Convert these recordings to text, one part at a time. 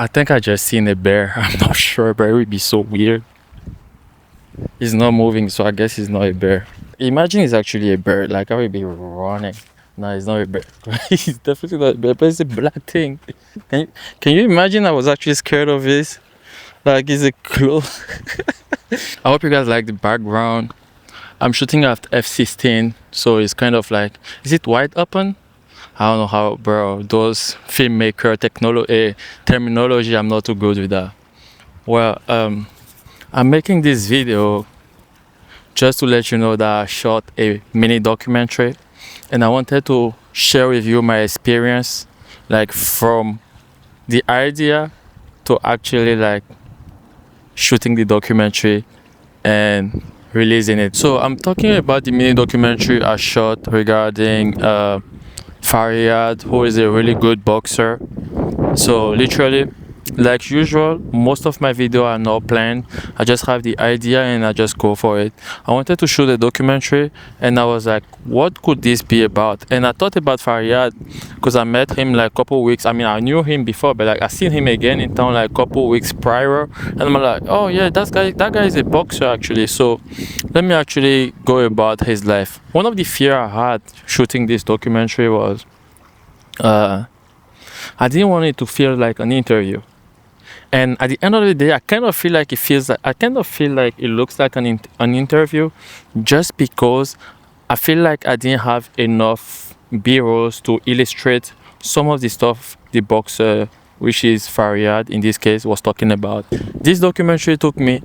I think I just seen a bear. I'm not sure, but it would be so weird. He's not moving, so I guess he's not a bear. Imagine it's actually a bear. Like, I would be running. No, it's not a bear. He's definitely not a bear, but it's a black thing. Can you imagine I was actually scared of this? Like, it's a close. I hope you guys like the background. I'm shooting at f16, so it's kind of like, is it wide open? I don't know how, bro, those filmmaker terminology, I'm not too good with that. Well, I'm making this video just to let you know that I shot a mini documentary, and I wanted to share with you my experience, like from the idea to actually like shooting the documentary and releasing it. So I'm talking about the mini documentary I shot regarding Faryad, who is a really good boxer. So literally, like usual, most of my videos are not planned. I just have the idea and I just go for it. I wanted to shoot a documentary and I was like, what could this be about? And I thought about Faryad because I met him like a couple weeks. I mean, I knew him before, but like I seen him again in town like a couple weeks prior, and I'm like, oh yeah, that guy is a boxer actually. So let me actually go about his life. One of the fear I had shooting this documentary was I didn't want it to feel like an interview. And at the end of the day, I kind of feel like it looks like an interview, just because I feel like I didn't have enough B-rolls to illustrate some of the stuff the boxer, which is Faryad in this case, was talking about. This documentary took me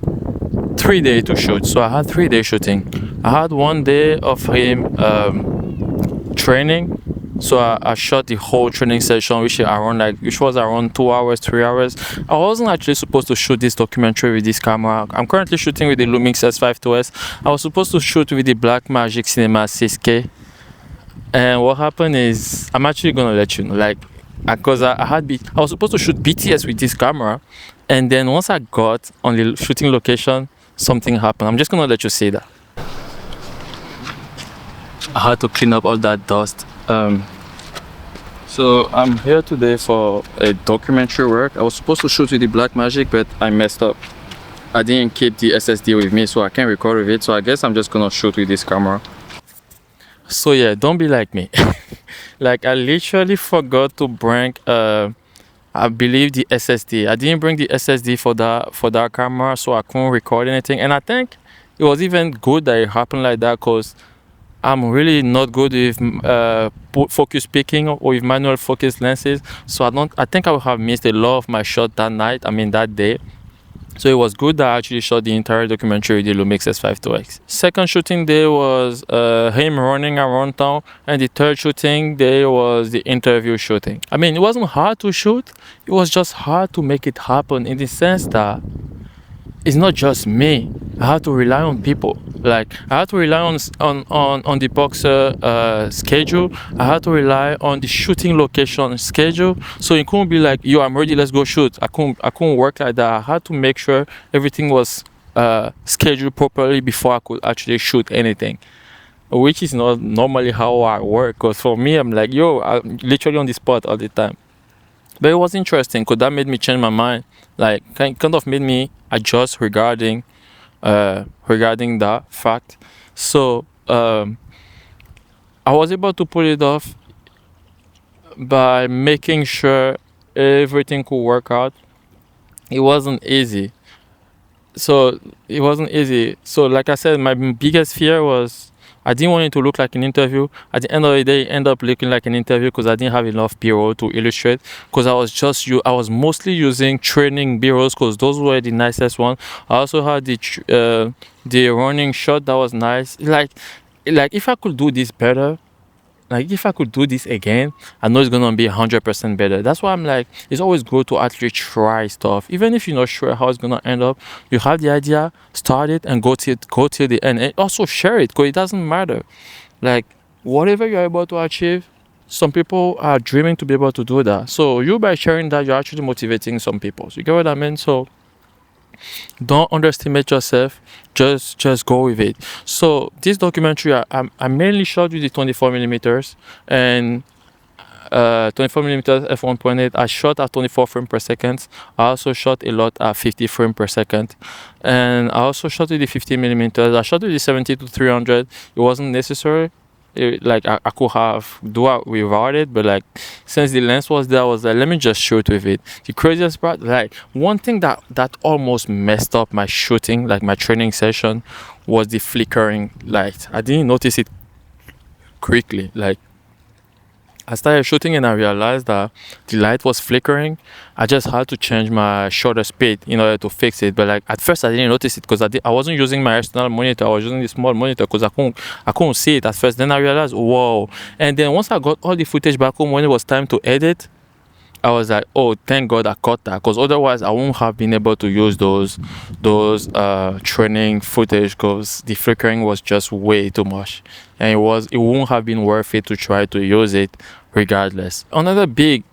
3 days to shoot, so I had 3 days shooting. I had 1 day of him training. So I shot the whole training session, which was around 2 hours, 3 hours. I wasn't actually supposed to shoot this documentary with this camera. I'm currently shooting with the Lumix S5IIX. I was supposed to shoot with the blackmagic Cinema 6K. And what happened is, I'm actually gonna let you know, like, because I was supposed to shoot BTS with this camera, and then once I got on the shooting location, something happened. I'm just gonna let you see that. I had to clean up all that dust. So I'm here today for a documentary work. I was supposed to shoot with the blackmagic, but I messed up. I didn't keep the SSD with me, so I can't record with it. So I guess I'm just gonna shoot with this camera. So yeah, don't be like me. Like, I literally forgot to bring I believe the SSD. I didn't bring the SSD for that camera, so I couldn't record anything. And I think it was even good that it happened like that, because I'm really not good with focus picking or with manual focus lenses, so I think I would have missed a lot of my shot that day. So it was good that I actually shot the entire documentary with the Lumix S5IIX. Second shooting day was him running around town, and the third shooting day was the interview shooting. I mean, it wasn't hard to shoot, it was just hard to make it happen, in the sense that it's not just me. I have to rely on people. Like, I have to rely on the boxer schedule. I had to rely on the shooting location schedule. So it couldn't be like, yo, I'm ready, let's go shoot. I couldn't work like that. I had to make sure everything was scheduled properly before I could actually shoot anything, which is not normally how I work. Because for me, I'm like, yo, I'm literally on the spot all the time. But it was interesting because that made me change my mind. Like, kind of made me adjust regarding that fact. So I was able to pull it off by making sure everything could work out. It wasn't easy. So like I said, my biggest fear was I didn't want it to look like an interview. At the end of the day, it ended up looking like an interview because I didn't have enough B-roll to illustrate. Because I was mostly using training B-rolls because those were the nicest ones. I also had the running shot that was nice. Like if I could do this better, like if I could do this again, I know it's gonna be 100% better. That's why I'm like, it's always good to actually try stuff, even if you're not sure how it's gonna end up. You have the idea, start it, and go till the end, and also share it, because it doesn't matter. Like, whatever you're able to achieve, some people are dreaming to be able to do that. So you, by sharing that, you're actually motivating some people. So you get what I mean? So don't underestimate yourself, just go with it. So this documentary I mainly shot with the 24mm, and 24mm f1.8. I shot at 24 frames per second. I also shot a lot at 50 frames per second, and I also shot with the 50mm. I shot with the 70 to 300. It wasn't necessary. Like I could have do it without it, but like since the lens was there, I was like, let me just shoot with it. The craziest part, like one thing that almost messed up my shooting, like my training session, was the flickering light. I didn't notice it quickly. Like I started shooting and I realized that the light was flickering. I just had to change my shutter speed in order to fix it. But like at first I didn't notice it because I wasn't using my external monitor. I was using the small monitor because I couldn't see it at first. Then I realized, whoa. And then once I got all the footage back home, when it was time to edit, I was like, oh, thank God I caught that, because otherwise I wouldn't have been able to use those training footage, because the flickering was just way too much, and it wouldn't have been worth it to try to use it regardless. Another big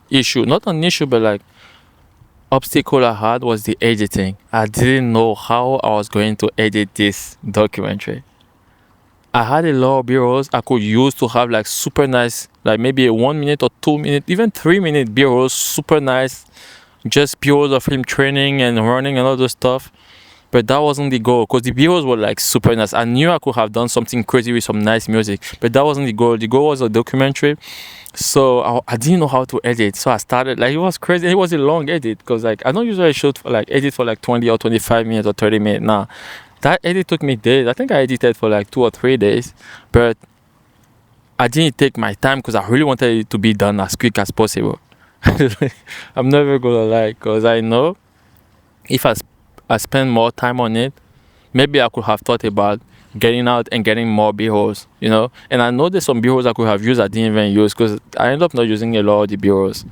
issue, not an issue, but like obstacle I had was the editing. I didn't know how I was going to edit this documentary. I had a lot of B-rolls I could use to have like super nice, like maybe a 1 minute or 2 minute, even 3 minute B-rolls, super nice, just B-rolls of him training and running and all those stuff. But that wasn't the goal, because the B-rolls were like super nice. I knew I could have done something crazy with some nice music, but that wasn't the goal. The goal was a documentary. So I didn't know how to edit. So I started, like, it was crazy. It was a long edit, because like I don't usually shoot for like edit for like 20 or 25 minutes or 30 minutes. Nah, that edit took me days. I think I edited for like 2 or 3 days, but I didn't take my time because I really wanted it to be done as quick as possible. I'm never gonna lie, because I know if I spend more time on it, maybe I could have thought about getting out and getting more B-rolls, you know. And I know there's some B-rolls I could have used I didn't even use, because I ended up not using a lot of the B-rolls.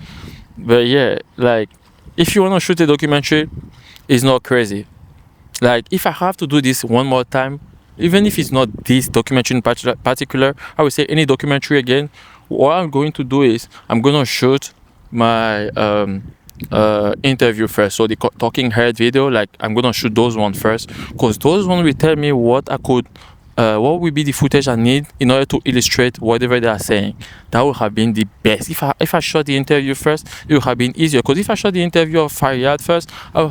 But yeah, like if you want to shoot a documentary, it's not crazy. Like if I have to do this one more time, even if it's not this documentary in particular, I would say any documentary again, what I'm going to do is I'm going to shoot my interview first. So the talking head video, like I'm going to shoot those one first, because those one will tell me what what will be the footage I need in order to illustrate whatever they are saying. That would have been the best. If I shot the interview first, it would have been easier, because if I shot the interview of Faryad first, I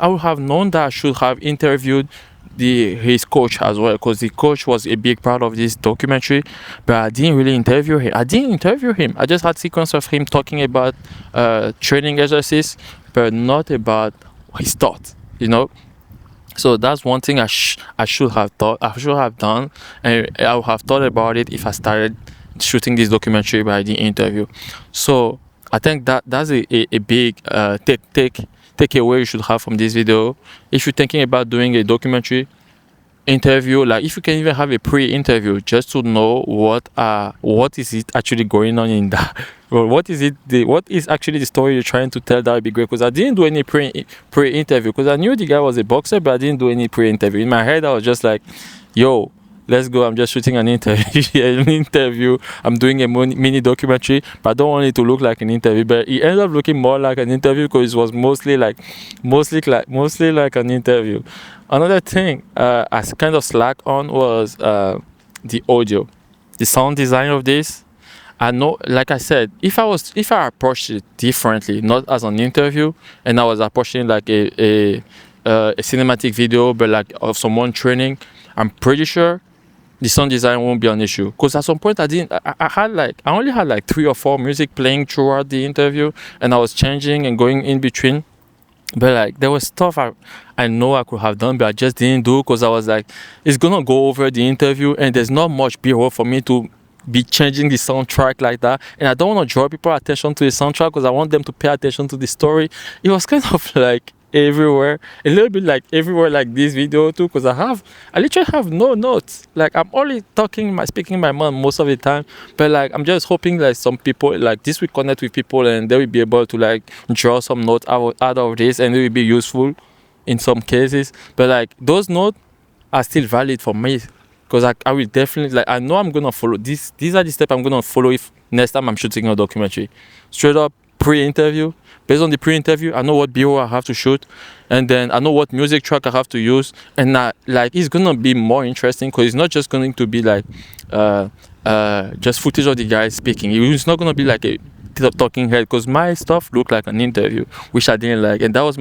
would have known that I should have interviewed his coach as well, because the coach was a big part of this documentary, but I didn't really interview him. I just had sequence of him talking about training exercise, but not about his thoughts, you know. So that's one thing I should have done, and I would have thought about it if I started shooting this documentary by the interview. So I think that's a big takeaway you should have from this video. If you're thinking about doing a documentary interview, like if you can even have a pre-interview just to know what is it actually going on in that, well, what is actually the story you're trying to tell, that would be great. Because I didn't do any pre-interview, because I knew the guy was a boxer, but I didn't do any pre-interview. In my head I was just like, yo, let's go, I'm just shooting an interview. I'm doing a mini documentary, but I don't want it to look like an interview. But it ended up looking more like an interview, because it was mostly like an interview. Another thing I kind of slacked on was the audio, the sound design of this. I know, like I said, if I approached it differently, not as an interview, and I was approaching like a cinematic video, but like of someone training, I'm pretty sure the sound design won't be an issue. Because at some point I only had like 3 or 4 music playing throughout the interview, and I was changing and going in between. But like there was stuff I know I could have done, but I just didn't do, because I was like, it's gonna go over the interview, and there's not much B-roll for me to be changing the soundtrack like that, and I don't want to draw people's attention to the soundtrack, because I want them to pay attention to the story. It was kind of like everywhere, a little bit like everywhere, like this video too, because I literally have no notes. Like I'm only speaking my mind most of the time, but like I'm just hoping like some people like this will connect with people, and they will be able to like draw some notes out of this, and it will be useful in some cases. But like those notes are still valid for me, because I will definitely, like, I know I'm gonna follow these are the steps I'm gonna follow if next time I'm shooting a documentary. Straight up, pre-interview. Based on the pre-interview, I know what B-roll I have to shoot, and then I know what music track I have to use, and like it's gonna be more interesting because it's not just going to be like just footage of the guy speaking. It's not gonna be like a talking head, because my stuff looked like an interview, which I didn't like, and that was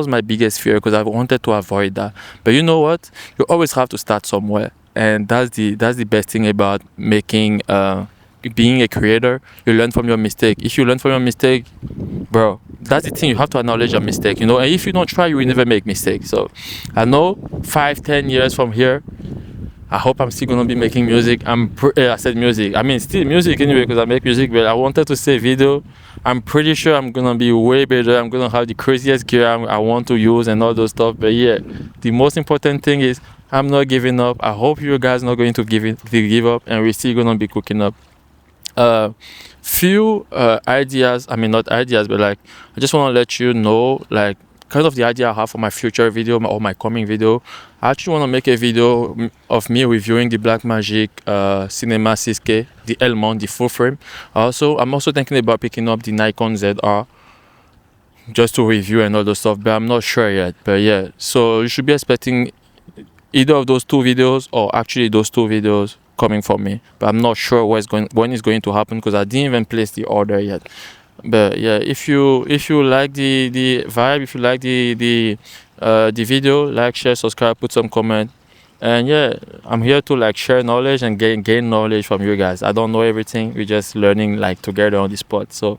my biggest fear, because I wanted to avoid that. But you know what? You always have to start somewhere, and that's the best thing about making being a creator. You learn from your mistake. If you learn from your mistake, bro, that's the thing. You have to acknowledge your mistake, you know. And if you don't try, you will never make mistakes. So I know 5-10 years from here, I hope I'm still gonna be making music. I said music. I mean, still music anyway, because I make music. But I wanted to say video. I'm pretty sure I'm gonna be way better. I'm gonna have the craziest gear I want to use and all those stuff. But yeah, the most important thing is I'm not giving up. I hope you guys not going to give up, and we're still gonna be cooking up. Few ideas. I mean, not ideas, but like I just want to let you know, like, kind of the idea I have for my future video or my coming video. I actually want to make a video of me reviewing the Blackmagic Cinema 6K, the L mount, the full frame. I'm also thinking about picking up the Nikon ZR just to review and all those stuff, but I'm not sure yet. But yeah, so you should be expecting either of those two videos, or actually those two videos coming from me. But I'm not sure when it's going to happen, because I didn't even place the order yet. But yeah, if you like the vibe, if you like the video, like, share, subscribe, put some comment. And yeah, I'm here to like share knowledge and gain knowledge from you guys. I don't know everything. We're just learning like together on the spot. So